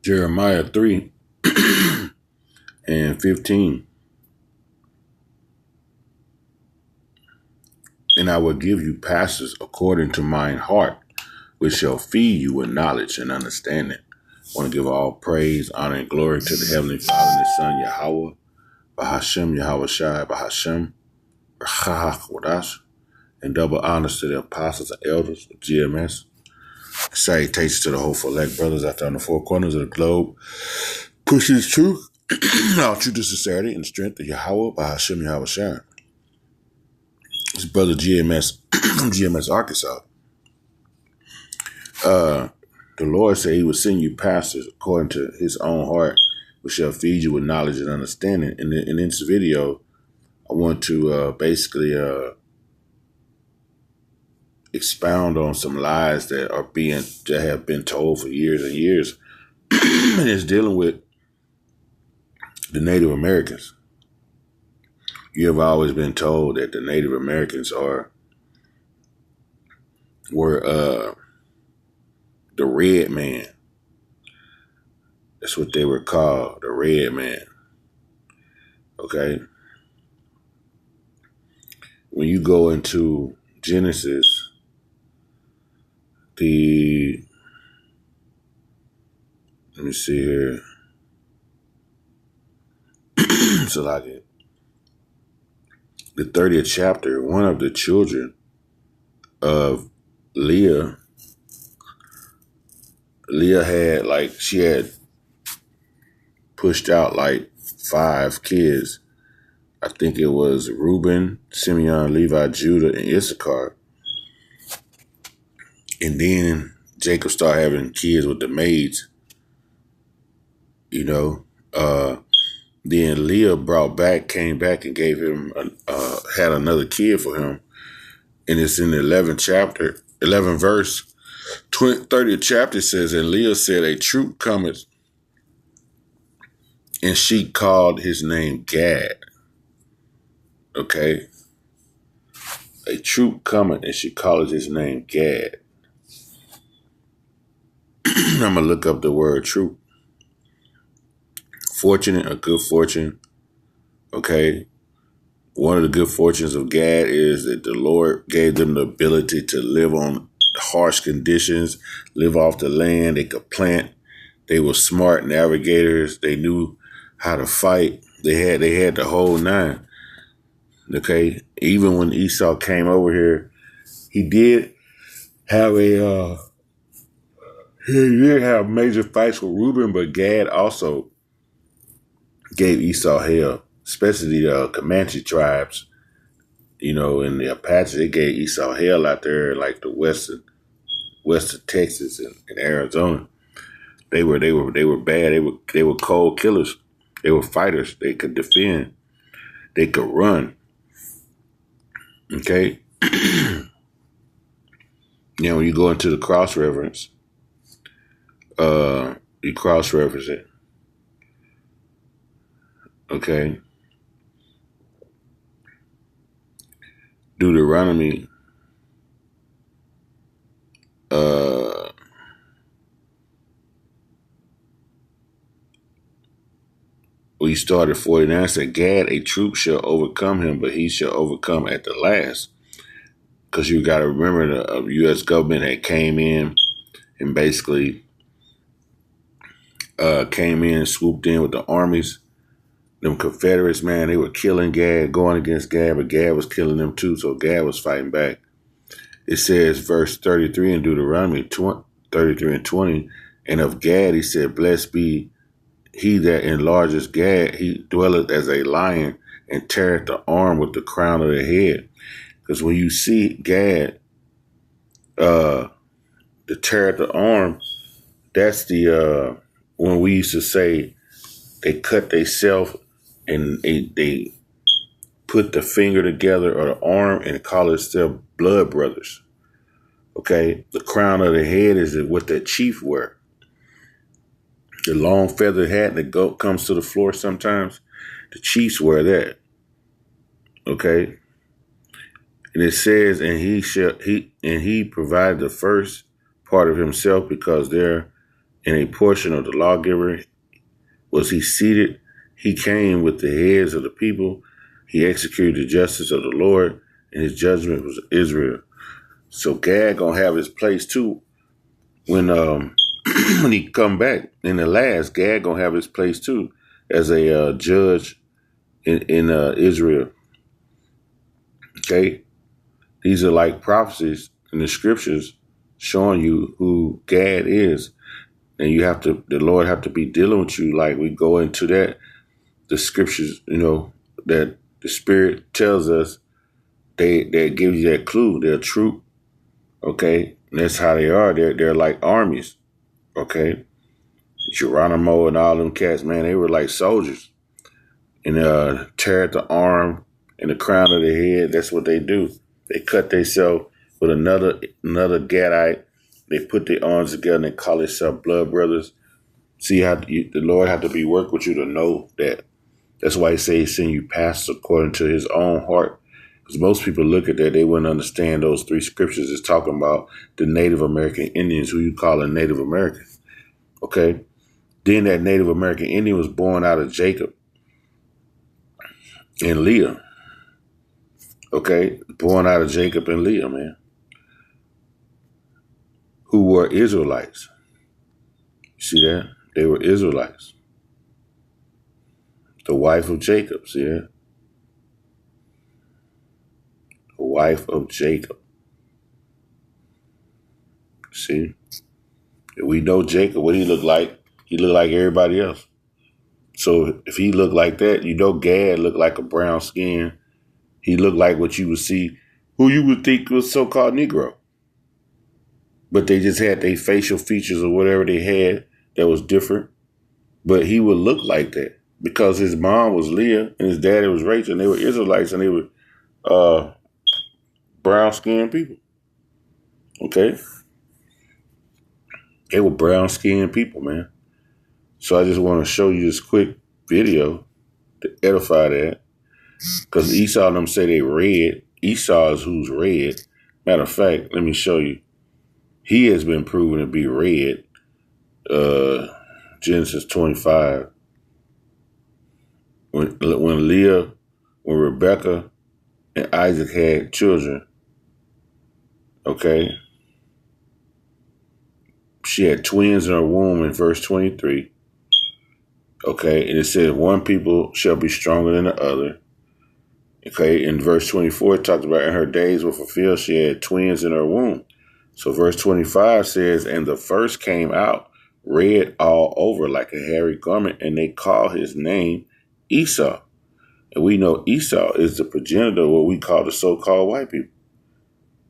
Jeremiah 3 and 15. And I will give you pastors according to mine heart, which shall feed you with knowledge and understanding. I want to give all praise, honor, and glory to the Heavenly Father and His Son, Yahweh, Bahashem, Yahweh Shai, Bahashem, Rachakodash, and double honors to the apostles and elders of GMS. Salutations to the hopeful elect brothers out there on the four corners of the globe, pushing his truth, all truth to sincerity and strength of Yahweh, Bahashem, Yahweh Shai. His brother GMS from GMS, Arkansas. The Lord said He would send you pastors according to His own heart, which shall feed you with knowledge and understanding. And in this video, I want to basically expound on some lies that have been told for years and years, and it's dealing with the Native Americans. You have always been told that the Native Americans were the red man. That's what they were called, the red man. Okay? When you go into Genesis, let me see here. So like the 30th chapter, one of the children of Leah she had pushed out like 5 kids. I think it was Reuben, Simeon, Levi, Judah, and Issachar. And then Jacob started having kids with the maids, Then Leah came back and gave him, had another kid for him. And it's in the 11th chapter, 11th verse, 30th chapter says, and Leah said, a troop cometh, and she called his name Gad. Okay? A troop cometh, and she called his name Gad. I'm going to look up the word troop. Fortunate, a good fortune. Okay? One of the good fortunes of Gad is that the Lord gave them the ability to live on harsh conditions, live off the land. They could plant. They were smart navigators. They knew how to fight. They had the whole nine. Okay? Even when Esau came over here, he did have major fights with Reuben, but Gad also gave Esau hell, especially the Comanche tribes, and the Apache. They gave Esau hell out there, like the western Texas and Arizona. They were bad. They were cold killers. They were fighters. They could defend. They could run. Okay. Now, when you go into the cross-reference, you cross-reference it. Okay. Deuteronomy. We started 49, said, Gad, a troop shall overcome him, but he shall overcome at the last. Because you got to remember the U.S. government had came in and basically swooped in with the armies. Them Confederates, man, they were killing Gad, going against Gad, but Gad was killing them too, so Gad was fighting back. It says, verse 33 in Deuteronomy 33 and 20, and of Gad he said, blessed be he that enlarges Gad, he dwelleth as a lion and teareth the arm with the crown of the head. Because when you see Gad, the teareth the arm, that's the, when we used to say they cut themselves and they put the finger together or the arm and call themselves blood brothers. Okay? The crown of the head is what the chief wear. The long feathered hat that comes to the floor sometimes, the chiefs wear that. Okay? And it says, and he provided the first part of himself because there and a portion of the lawgiver was he seated. He came with the heads of the people. He executed the justice of the Lord, and his judgment was Israel. So Gad gonna have his place too when when he come back in the last. Gad gonna have his place too as a judge in Israel. Okay, these are like prophecies in the scriptures showing you who Gad is, and the Lord have to be dealing with you like we go into that. The scriptures, that the Spirit tells us, they give you that clue. They're true. Okay, and that's how they are. They're like armies. Okay, Geronimo and all them cats, man, they were like soldiers. And tear at the arm and the crown of the head. That's what they do. They cut themselves with another Gadite. They put their arms together and they call themselves blood brothers. See how the Lord had to be work with you to know that. That's why he says he send you pastors according to his own heart. Because most people look at that, they wouldn't understand those three scriptures. It's talking about the Native American Indians, who you call a Native American. Okay? Then that Native American Indian was born out of Jacob and Leah. Okay? Born out of Jacob and Leah, man. Who were Israelites. You see that? They were Israelites. The wife of Jacob, see that? The wife of Jacob. See? We know Jacob, what he looked like. He looked like everybody else. So if he looked like that, Gad looked like a brown skin. He looked like what you would see, who you would think was so-called Negro. But they just had their facial features or whatever they had that was different. But he would look like that because his mom was Leah and his daddy was Rachel, and they were Israelites and they were brown-skinned people. Okay? They were brown-skinned people, man. So I just want to show you this quick video to edify that. Because Esau and them say they red. Esau is who's red. Matter of fact, let me show you. He has been proven to be red. Genesis 25. When Rebecca and Isaac had children, okay, she had twins in her womb in verse 23. Okay, and it says one people shall be stronger than the other. Okay, in verse 24, it talks about in her days were fulfilled, she had twins in her womb. So verse 25 says, and the first came out red all over like a hairy garment, and they call his name Esau. And we know Esau is the progenitor of what we call the so-called white people.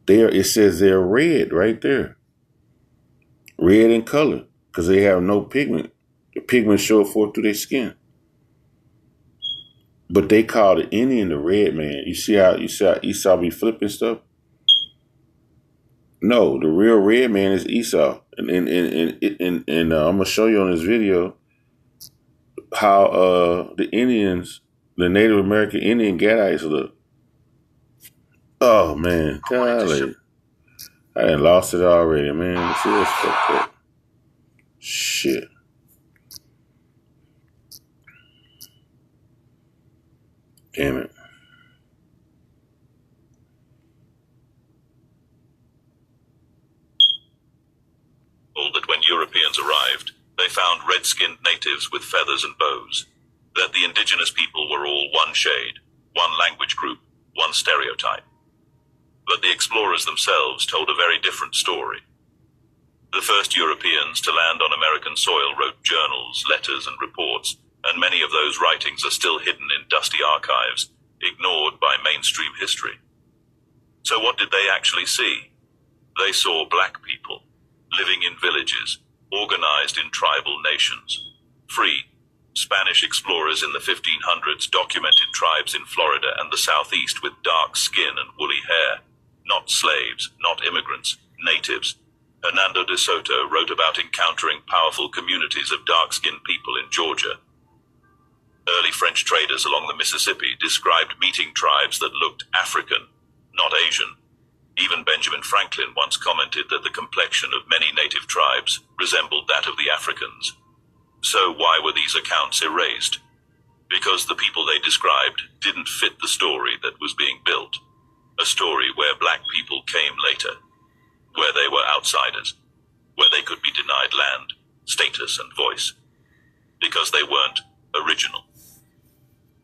There, it says they're red right there. Red in color, because they have no pigment. The pigment show forth through their skin. But they call the Indian the red man. You see how Esau be flipping stuff? No, the real red man is Esau. And I'm gonna show you on this video how the Indians, the Native American Indian Gadites look. Oh man, golly. I done lost it already, man. See what's fucked up. Shit. Damn it. That when Europeans arrived, they found red-skinned natives with feathers and bows. That the indigenous people were all one shade, one language group, one stereotype. But the explorers themselves told a very different story. The first Europeans to land on American soil wrote journals, letters, and reports, and many of those writings are still hidden in dusty archives, ignored by mainstream history. So what did they actually see? They saw black people, living in villages, organized in tribal nations. Free, Spanish explorers in the 1500s documented tribes in Florida and the southeast with dark skin and woolly hair. Not slaves, not immigrants, natives. Hernando de Soto wrote about encountering powerful communities of dark-skinned people in Georgia. Early French traders along the Mississippi described meeting tribes that looked African, not Asian. Even Benjamin Franklin once commented that the complexion of many native tribes resembled that of the Africans. So why were these accounts erased? Because the people they described didn't fit the story that was being built. A story where black people came later, where they were outsiders, where they could be denied land, status, and voice, because they weren't original.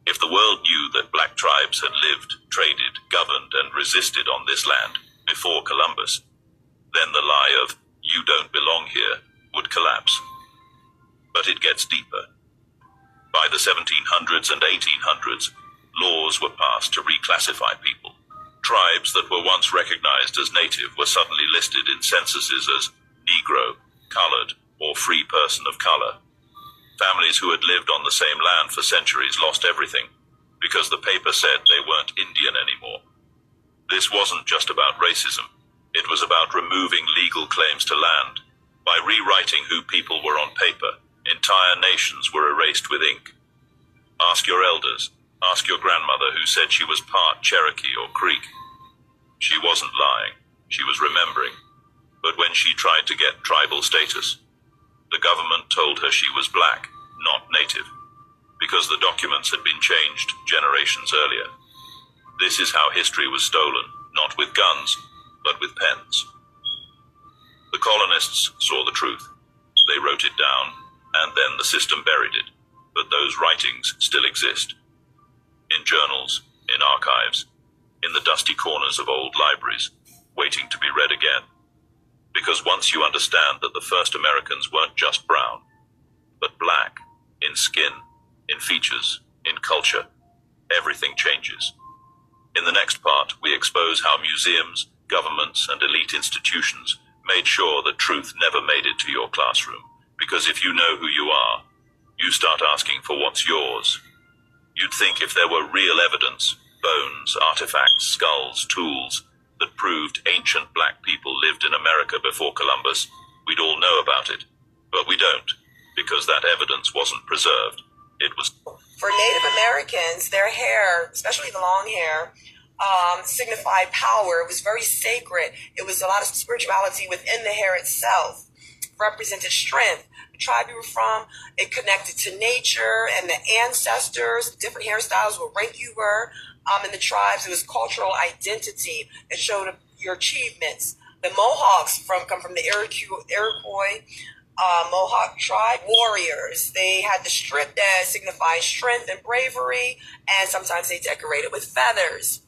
If the world knew that black tribes had lived, traded, governed, and resisted on this land before Columbus, then the lie of "you don't belong here" would collapse. But it gets deeper. By the 1700s and 1800s, laws were passed to reclassify people. Tribes that were once recognized as native were suddenly listed in censuses as Negro, colored, or free person of color. Families who had lived on the same land for centuries lost everything because the paper said they weren't Indian anymore. This wasn't just about racism. It was about removing legal claims to land. By rewriting who people were on paper, entire nations were erased with ink. Ask your elders. Ask your grandmother who said she was part Cherokee or Creek. She wasn't lying. She was remembering. But when she tried to get tribal status, the government told her she was black, not native, because the documents had been changed generations earlier. This is how history was stolen, not with guns, but with pens. The colonists saw the truth. They wrote it down, and then the system buried it. But those writings still exist. In journals, in archives, in the dusty corners of old libraries, waiting to be read again. Because once you understand that the first Americans weren't just brown, but black, in skin, in features, in culture, everything changes. In the next part, we expose how museums, governments, and elite institutions made sure that truth never made it to your classroom. Because if you know who you are, you start asking for what's yours. You'd think if there were real evidence, bones, artifacts, skulls, tools, that proved ancient black people lived in America before Columbus, we'd all know about it. But we don't, because that evidence wasn't preserved. It was... For Native Americans, their hair, especially the long hair, signified power. It was very sacred. It was a lot of spirituality within the hair itself. Represented strength. The tribe you were from, it connected to nature and the ancestors, different hairstyles, what rank you were. In the tribes, it was cultural identity. It showed your achievements. The Mohawks come from the Iroquois Mohawk tribe warriors. They had the strip that signified strength and bravery, and sometimes they decorated with feathers.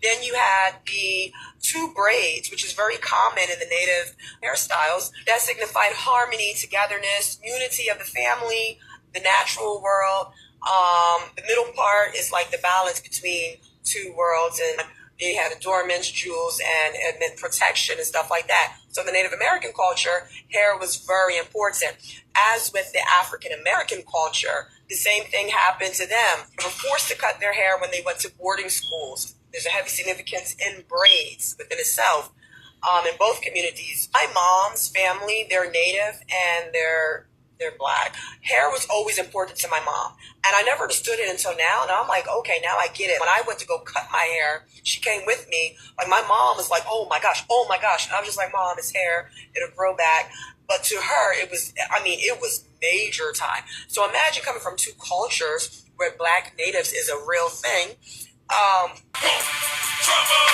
Then you had the two braids, which is very common in the native hairstyles, that signified harmony, togetherness, unity of the family, the natural world. The middle part is like the balance between two worlds, and they had adornments, jewels, and it meant protection and stuff like that. So the Native American culture, hair was very important. As with the African American culture, the same thing happened to them. They were forced to cut their hair when they went to boarding schools. There's a heavy significance in braids within itself in both communities. My mom's family, they're native and they're black. Hair was always important to my mom. And I never understood it until now. And I'm like, okay, now I get it. When I went to go cut my hair, she came with me. Like my mom was like, oh my gosh. And I was just like, Mom, it's hair. It'll grow back. But to her, it was major time. So imagine coming from two cultures where black natives is a real thing. Drama!